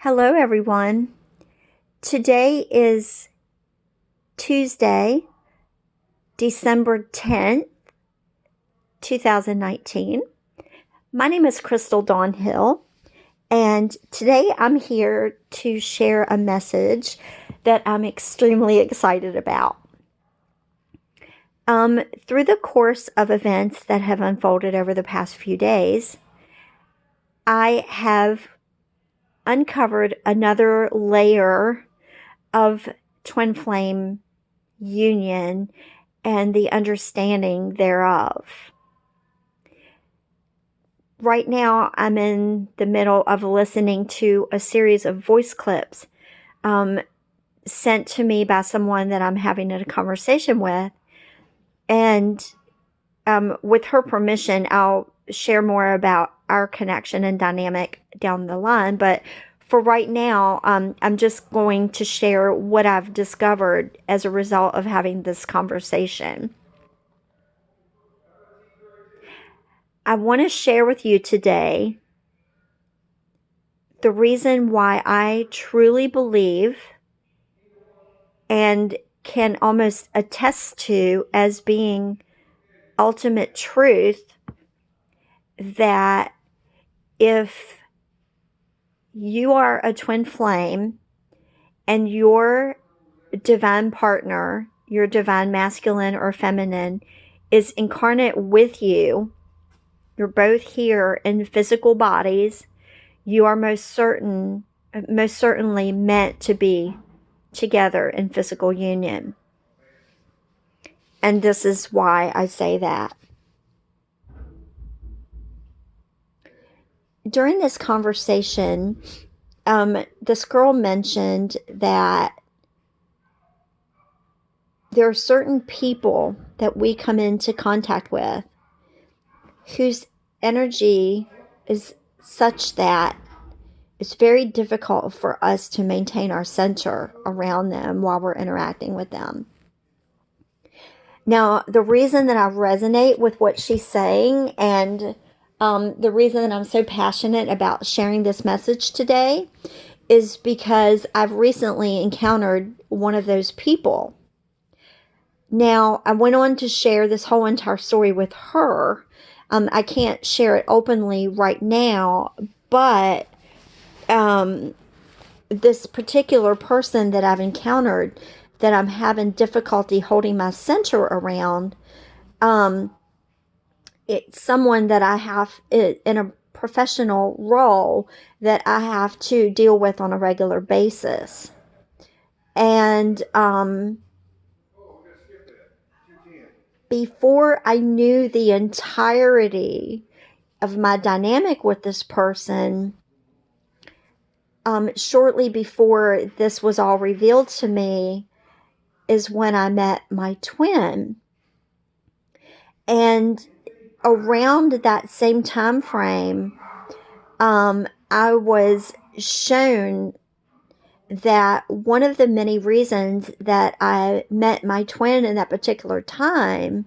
Hello, everyone. Today is Tuesday, December 10th, 2019. My name is Crystal Dawn Hill, and today I'm here to share a message that I'm extremely excited about. Through the course of events that have unfolded over the past few days, I have uncovered another layer of twin flame union and the understanding thereof. Right now, I'm in the middle of listening to a series of voice clips sent to me by someone that I'm having a conversation with. And with her permission, I'll share more about our connection and dynamic down the line. But for right now, I'm just going to share what I've discovered as a result of having this conversation. I want to share with you today the reason why I truly believe and can almost attest to as being ultimate truth that if you are a twin flame and your divine partner, your divine masculine or feminine, is incarnate with you, you're both here in physical bodies, you are most certainly meant to be together in physical union. And this is why I say that. During this conversation, this girl mentioned that there are certain people that we come into contact with whose energy is such that it's very difficult for us to maintain our center around them while we're interacting with them. Now, the reason that I resonate with what she's saying and the reason that I'm so passionate about sharing this message today is because I've recently encountered one of those people. Now, I went on to share this whole entire story with her. I can't share it openly right now, but this particular person that I've encountered that I'm having difficulty holding my center around, it's someone that I have in a professional role that I have to deal with on a regular basis. And before I knew the entirety of my dynamic with this person, shortly before this was all revealed to me is when I met my twin. And around that same time frame, I was shown that one of the many reasons that I met my twin in that particular time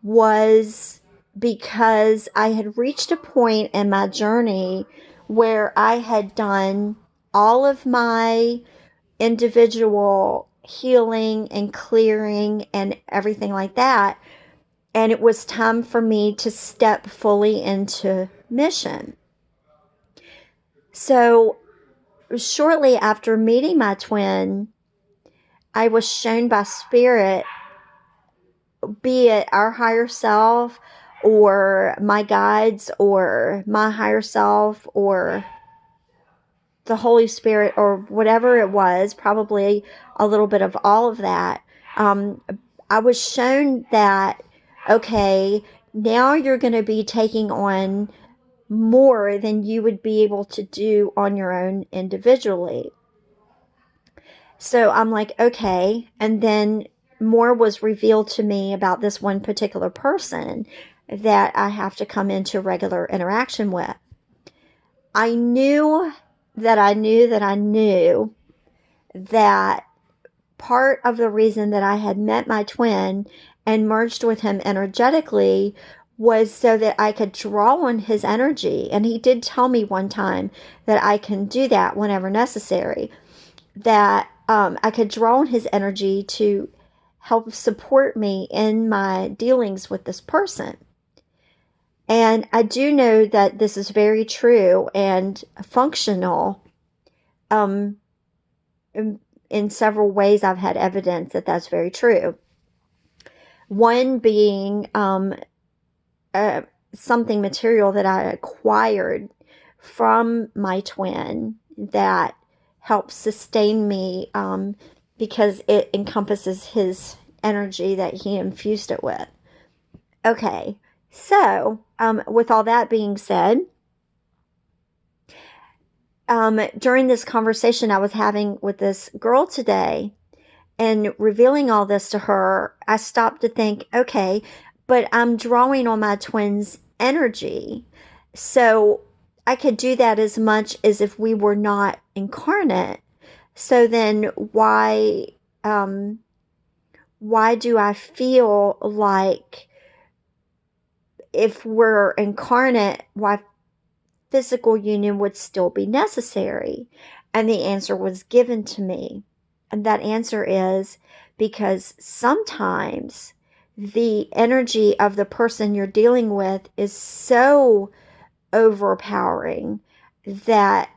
was because I had reached a point in my journey where I had done all of my individual healing and clearing and everything like that. And it was time for me to step fully into mission. So shortly after meeting my twin, I was shown by spirit, be it our higher self or my guides or my higher self or the Holy Spirit or whatever it was, probably a little bit of all of that. I was shown that, okay, now you're going to be taking on more than you would be able to do on your own individually. So I'm like, okay. And then more was revealed to me about this one particular person that I have to come into regular interaction with. I knew that part of the reason that I had met my twin and merged with him energetically was so that I could draw on his energy. And he did tell me one time that I can do that whenever necessary, that I could draw on his energy to help support me in my dealings with this person. And I do know that this is very true and functional. In several ways, I've had evidence that that's very true. One being something material that I acquired from my twin that helps sustain me because it encompasses his energy that he infused it with. Okay, so with all that being said, during this conversation I was having with this girl today and revealing all this to her, I stopped to think, okay, but I'm drawing on my twin's energy. So I could do that as much as if we were not incarnate. So then why do I feel like if we're incarnate, why physical union would still be necessary? And the answer was given to me. And that answer is because sometimes the energy of the person you're dealing with is so overpowering that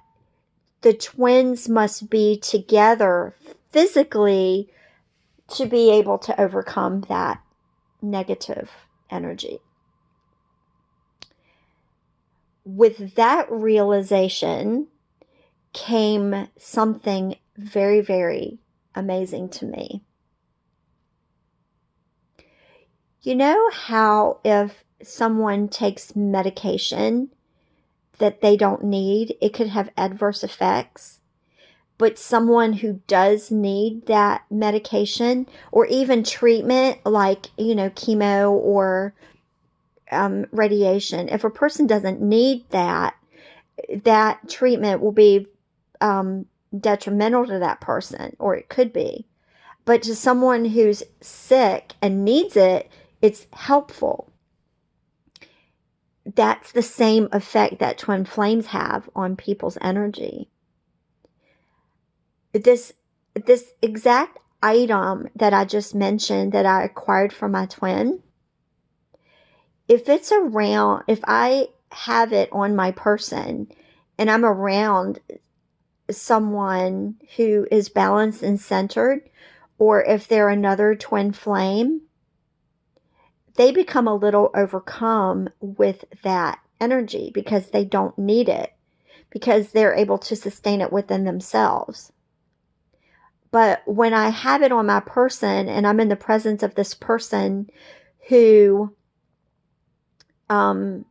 the twins must be together physically to be able to overcome that negative energy. With that realization came something very, very amazing to me. You know how if someone takes medication that they don't need, it could have adverse effects? But someone who does need that medication or even treatment like, chemo or radiation, if a person doesn't need that, that treatment will be detrimental to that person, or it could be. But to someone who's sick and needs it, it's helpful. That's the same effect that twin flames have on people's energy. This exact item that I just mentioned that I acquired from my twin, if it's around, if I have it on my person and I'm around someone who is balanced and centered, or if they're another twin flame, they become a little overcome with that energy because they don't need it, because they're able to sustain it within themselves. But when I have it on my person and I'm in the presence of this person who I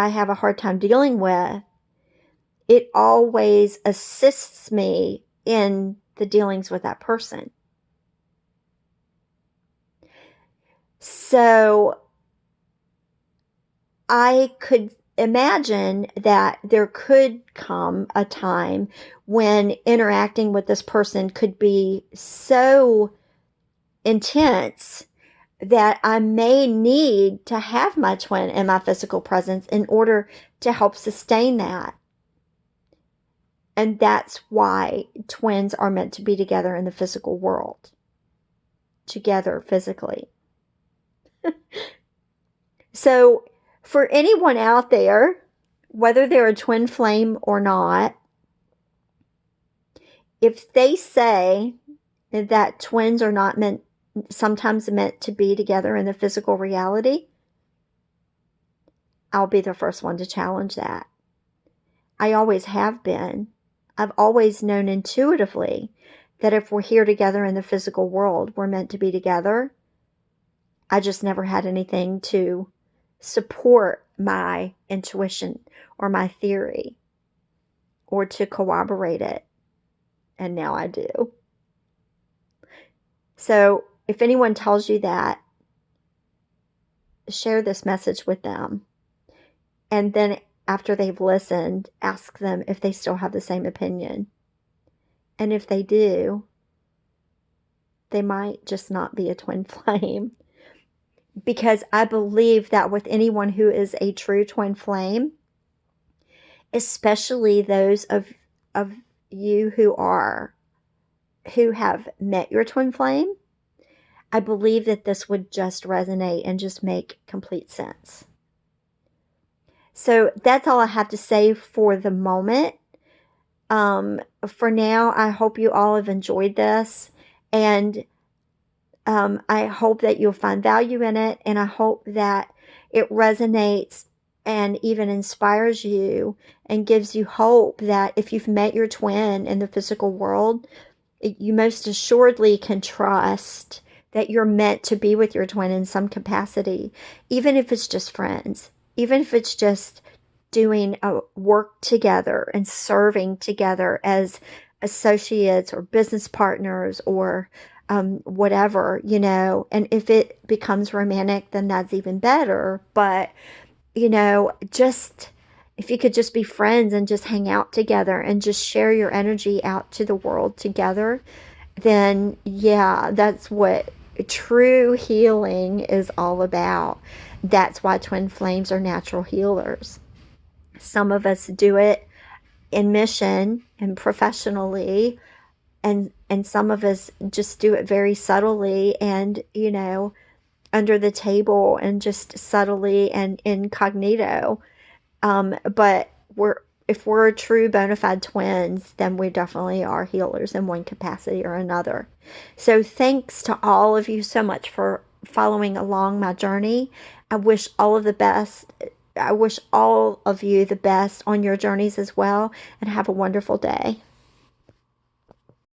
have a hard time dealing with, it always assists me in the dealings with that person. So I could imagine that there could come a time when interacting with this person could be so intense that I may need to have my twin in my physical presence in order to help sustain that. And that's why twins are meant to be together in the physical world, together physically. So for anyone out there, whether they're a twin flame or not, if they say that twins are not sometimes meant to be together in the physical reality, I'll be the first one to challenge that. I always have been. I've always known intuitively that if we're here together in the physical world, we're meant to be together. I just never had anything to support my intuition or my theory or to corroborate it. And now I do. So if anyone tells you that, share this message with them. And then after they've listened, ask them if they still have the same opinion. And if they do, they might just not be a twin flame. because I believe that with anyone who is a true twin flame, especially those of you who have met your twin flame, I believe that this would just resonate and just make complete sense. So that's all I have to say for the moment. For now, I hope you all have enjoyed this, and I hope that you'll find value in it, and I hope that it resonates and even inspires you and gives you hope that if you've met your twin in the physical world, you most assuredly can trust that you're meant to be with your twin in some capacity, even if it's just friends, even if it's just doing a work together and serving together as associates or business partners or whatever, you know. And if it becomes romantic, then that's even better. But, you know, just if you could just be friends and just hang out together and just share your energy out to the world together, then yeah, that's what true healing is all about. That's why twin flames are natural healers. Some of us do it in mission and professionally, and some of us just do it very subtly and, you know, under the table and just subtly and incognito. But if we're true bona fide twins, then we definitely are healers in one capacity or another. So thanks to all of you so much for following along my journey. I wish all of the best. I wish all of you the best on your journeys as well, and have a wonderful day.